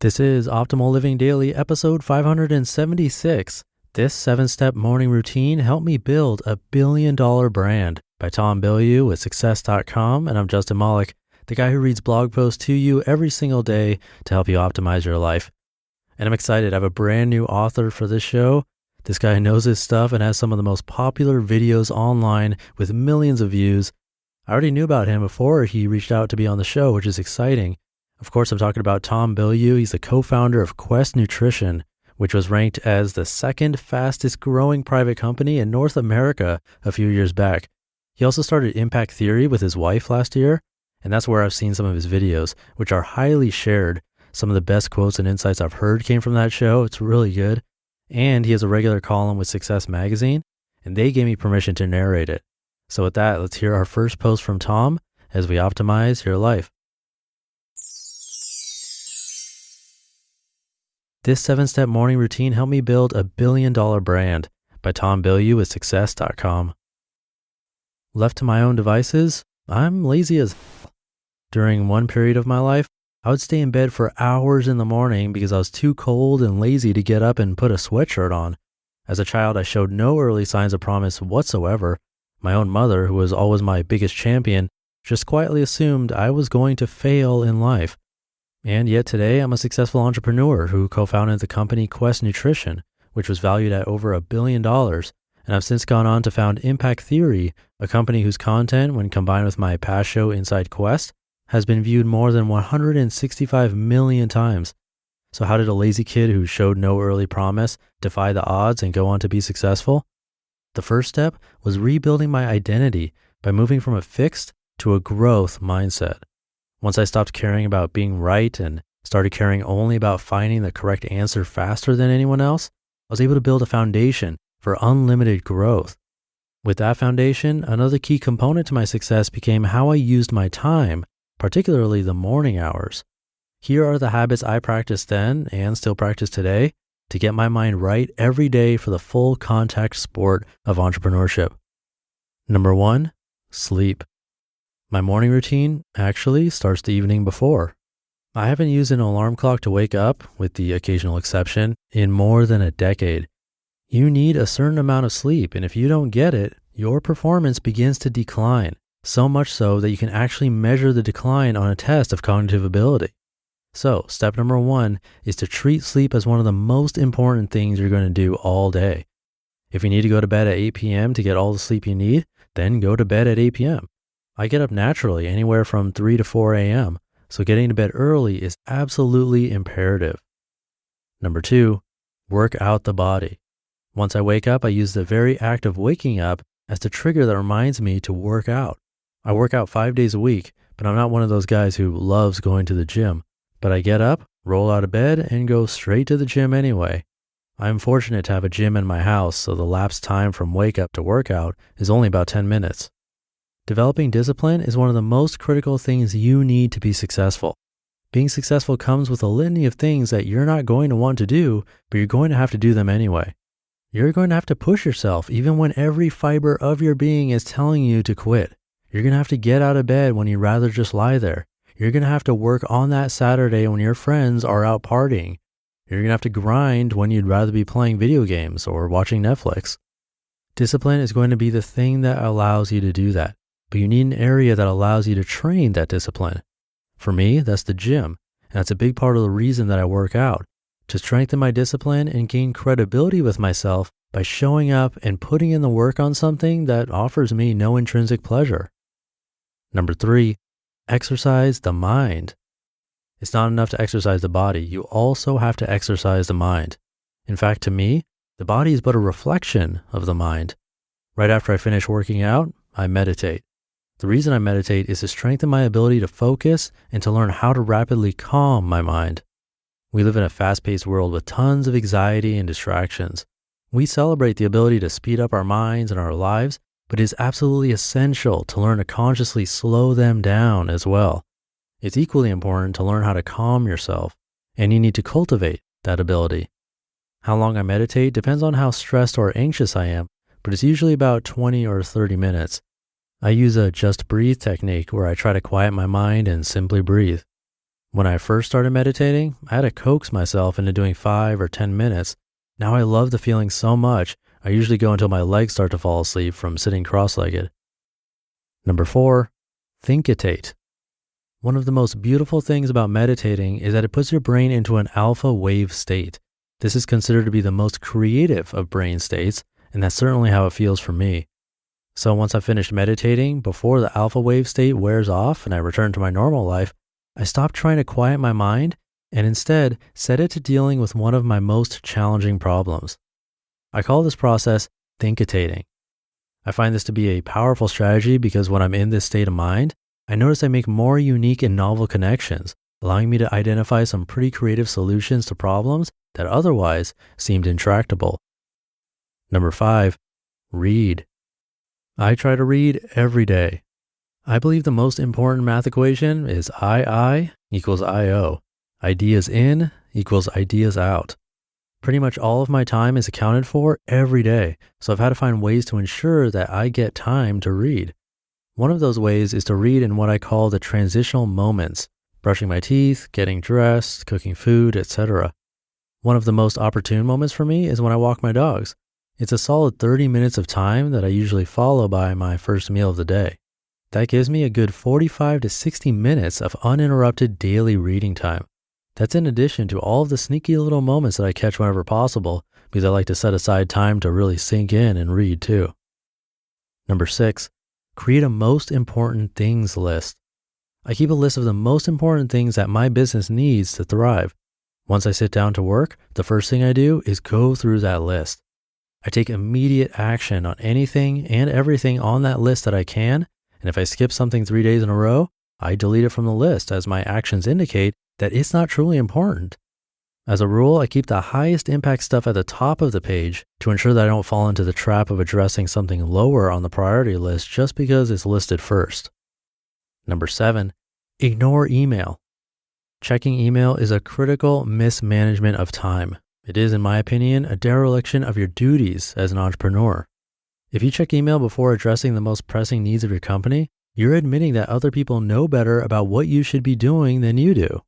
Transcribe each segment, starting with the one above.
This is Optimal Living Daily, episode 576. This 7-step morning routine helped me build a billion-dollar brand by Tom Bilyeu with Success.com, and I'm Justin Malik, the guy who reads blog posts to you every single day to help you optimize your life. And I'm excited. I have a brand new author for this show. This guy knows his stuff and has some of the most popular videos online with millions of views. I already knew about him before he reached out to be on the show, which is exciting. Of course, I'm talking about Tom Bilyeu. He's the co-founder of Quest Nutrition, which was ranked as the second fastest growing private company in North America a few years back. He also started Impact Theory with his wife last year, and that's where I've seen some of his videos, which are highly shared. Some of the best quotes and insights I've heard came from that show. It's really good. And he has a regular column with Success Magazine, and they gave me permission to narrate it. So with that, let's hear our first post from Tom as we optimize your life. This 7-step morning routine helped me build a billion-dollar brand by Tom Bilyeu with Success.com. Left to my own devices, I'm lazy as hell. During one period of my life, I would stay in bed for hours in the morning because I was too cold and lazy to get up and put a sweatshirt on. As a child, I showed no early signs of promise whatsoever. My own mother, who was always my biggest champion, just quietly assumed I was going to fail in life. And yet today, I'm a successful entrepreneur who co-founded the company Quest Nutrition, which was valued at over $1 billion. And I've since gone on to found Impact Theory, a company whose content, when combined with my past show Inside Quest, has been viewed more than 165 million times. So how did a lazy kid who showed no early promise defy the odds and go on to be successful? The first step was rebuilding my identity by moving from a fixed to a growth mindset. Once I stopped caring about being right and started caring only about finding the correct answer faster than anyone else, I was able to build a foundation for unlimited growth. With that foundation, another key component to my success became how I used my time, particularly the morning hours. Here are the habits I practiced then and still practice today to get my mind right every day for the full contact sport of entrepreneurship. Number 1, sleep. My morning routine actually starts the evening before. I haven't used an alarm clock to wake up, with the occasional exception, in more than a decade. You need a certain amount of sleep, and if you don't get it, your performance begins to decline, so much so that you can actually measure the decline on a test of cognitive ability. So, step number 1 is to treat sleep as one of the most important things you're going to do all day. If you need to go to bed at 8 p.m. to get all the sleep you need, then go to bed at 8 p.m. I get up naturally anywhere from 3 to 4 a.m., so getting to bed early is absolutely imperative. Number 2, work out the body. Once I wake up, I use the very act of waking up as the trigger that reminds me to work out. I work out 5 days a week, but I'm not one of those guys who loves going to the gym. But I get up, roll out of bed, and go straight to the gym anyway. I'm fortunate to have a gym in my house, so the lapsed time from wake up to workout is only about 10 minutes. Developing discipline is one of the most critical things you need to be successful. Being successful comes with a litany of things that you're not going to want to do, but you're going to have to do them anyway. You're going to have to push yourself even when every fiber of your being is telling you to quit. You're going to have to get out of bed when you'd rather just lie there. You're going to have to work on that Saturday when your friends are out partying. You're going to have to grind when you'd rather be playing video games or watching Netflix. Discipline is going to be the thing that allows you to do that. But you need an area that allows you to train that discipline. For me, that's the gym, and that's a big part of the reason that I work out, to strengthen my discipline and gain credibility with myself by showing up and putting in the work on something that offers me no intrinsic pleasure. Number 3, exercise the mind. It's not enough to exercise the body, you also have to exercise the mind. In fact, to me, the body is but a reflection of the mind. Right after I finish working out, I meditate. The reason I meditate is to strengthen my ability to focus and to learn how to rapidly calm my mind. We live in a fast-paced world with tons of anxiety and distractions. We celebrate the ability to speed up our minds and our lives, but it is absolutely essential to learn to consciously slow them down as well. It's equally important to learn how to calm yourself, and you need to cultivate that ability. How long I meditate depends on how stressed or anxious I am, but it's usually about 20 or 30 minutes. I use a just breathe technique where I try to quiet my mind and simply breathe. When I first started meditating, I had to coax myself into doing 5 or 10 minutes. Now I love the feeling so much, I usually go until my legs start to fall asleep from sitting cross-legged. Number 4, thinkitate. One of the most beautiful things about meditating is that it puts your brain into an alpha wave state. This is considered to be the most creative of brain states, and that's certainly how it feels for me. So once I finished meditating, before the alpha wave state wears off and I return to my normal life, I stop trying to quiet my mind and instead set it to dealing with one of my most challenging problems. I call this process thinkitating. I find this to be a powerful strategy because when I'm in this state of mind, I notice I make more unique and novel connections, allowing me to identify some pretty creative solutions to problems that otherwise seemed intractable. Number 5, read. I try to read every day. I believe the most important math equation is I equals IO. Ideas in equals ideas out. Pretty much all of my time is accounted for every day, so I've had to find ways to ensure that I get time to read. One of those ways is to read in what I call the transitional moments, brushing my teeth, getting dressed, cooking food, etc. One of the most opportune moments for me is when I walk my dogs. It's a solid 30 minutes of time that I usually follow by my first meal of the day. That gives me a good 45 to 60 minutes of uninterrupted daily reading time. That's in addition to all of the sneaky little moments that I catch whenever possible, because I like to set aside time to really sink in and read too. Number 6, create a most important things list. I keep a list of the most important things that my business needs to thrive. Once I sit down to work, the first thing I do is go through that list. I take immediate action on anything and everything on that list that I can, and if I skip something 3 days in a row, I delete it from the list as my actions indicate that it's not truly important. As a rule, I keep the highest impact stuff at the top of the page to ensure that I don't fall into the trap of addressing something lower on the priority list just because it's listed first. Number 7, ignore email. Checking email is a critical mismanagement of time. It is, in my opinion, a dereliction of your duties as an entrepreneur. If you check email before addressing the most pressing needs of your company, you're admitting that other people know better about what you should be doing than you do.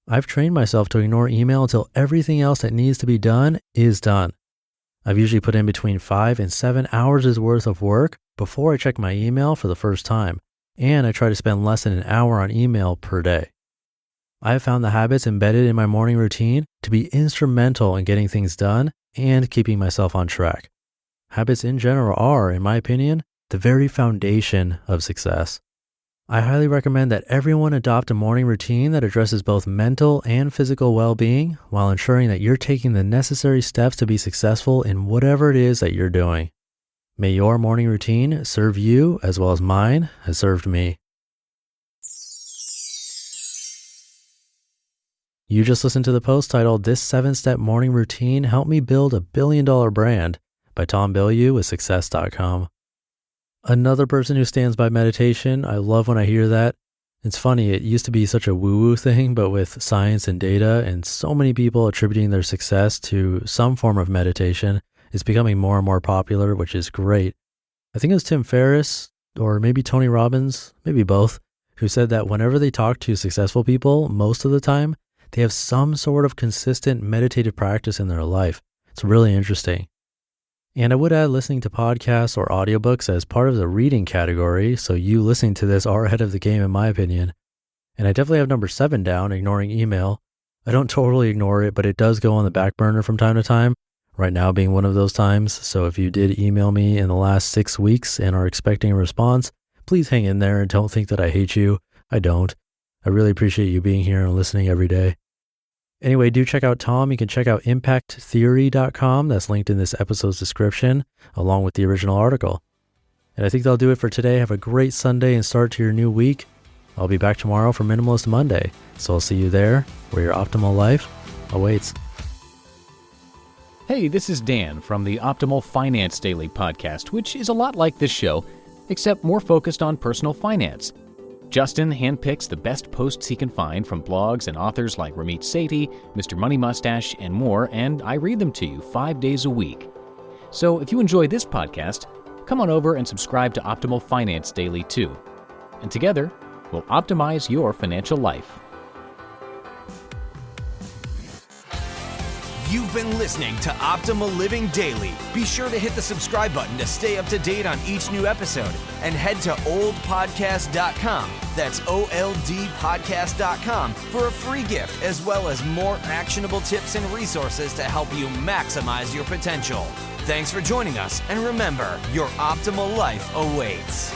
I've trained myself to ignore email until everything else that needs to be done is done. I've usually put in between 5 and 7 hours' worth of work before I check my email for the first time, and I try to spend less than an hour on email per day. I have found the habits embedded in my morning routine to be instrumental in getting things done and keeping myself on track. Habits in general are, in my opinion, the very foundation of success. I highly recommend that everyone adopt a morning routine that addresses both mental and physical well-being while ensuring that you're taking the necessary steps to be successful in whatever it is that you're doing. May your morning routine serve you as well as mine has served me. You just listened to the post titled "This 7-Step Morning Routine Helped Me Build a Billion-Dollar Brand" by Tom Bilyeu with Success.com. Another person who stands by meditation, I love when I hear that. It's funny, it used to be such a woo-woo thing, but with science and data and so many people attributing their success to some form of meditation, it's becoming more and more popular, which is great. I think it was Tim Ferriss, or maybe Tony Robbins, maybe both, who said that whenever they talk to successful people, most of the time, they have some sort of consistent meditative practice in their life. It's really interesting. And I would add listening to podcasts or audiobooks as part of the reading category, so you listening to this are ahead of the game in my opinion. And I definitely have number 7 down, ignoring email. I don't totally ignore it, but it does go on the back burner from time to time, right now being one of those times. So if you did email me in the last 6 weeks and are expecting a response, please hang in there and don't think that I hate you. I don't. I really appreciate you being here and listening every day. Anyway, do check out Tom. You can check out impacttheory.com. That's linked in this episode's description, along with the original article. And I think that'll do it for today. Have a great Sunday and start to your new week. I'll be back tomorrow for Minimalist Monday. So I'll see you there, where your optimal life awaits. Hey, this is Dan from the Optimal Finance Daily podcast, which is a lot like this show, except more focused on personal finance. Justin handpicks the best posts he can find from blogs and authors like Ramit Sethi, Mr. Money Mustache, and more, and I read them to you 5 days a week. So if you enjoy this podcast, come on over and subscribe to Optimal Finance Daily too. And together, we'll optimize your financial life. You've been listening to Optimal Living Daily. Be sure to hit the subscribe button to stay up to date on each new episode and head to oldpodcast.com. That's OLDpodcast.com for a free gift as well as more actionable tips and resources to help you maximize your potential. Thanks for joining us, and remember, your optimal life awaits.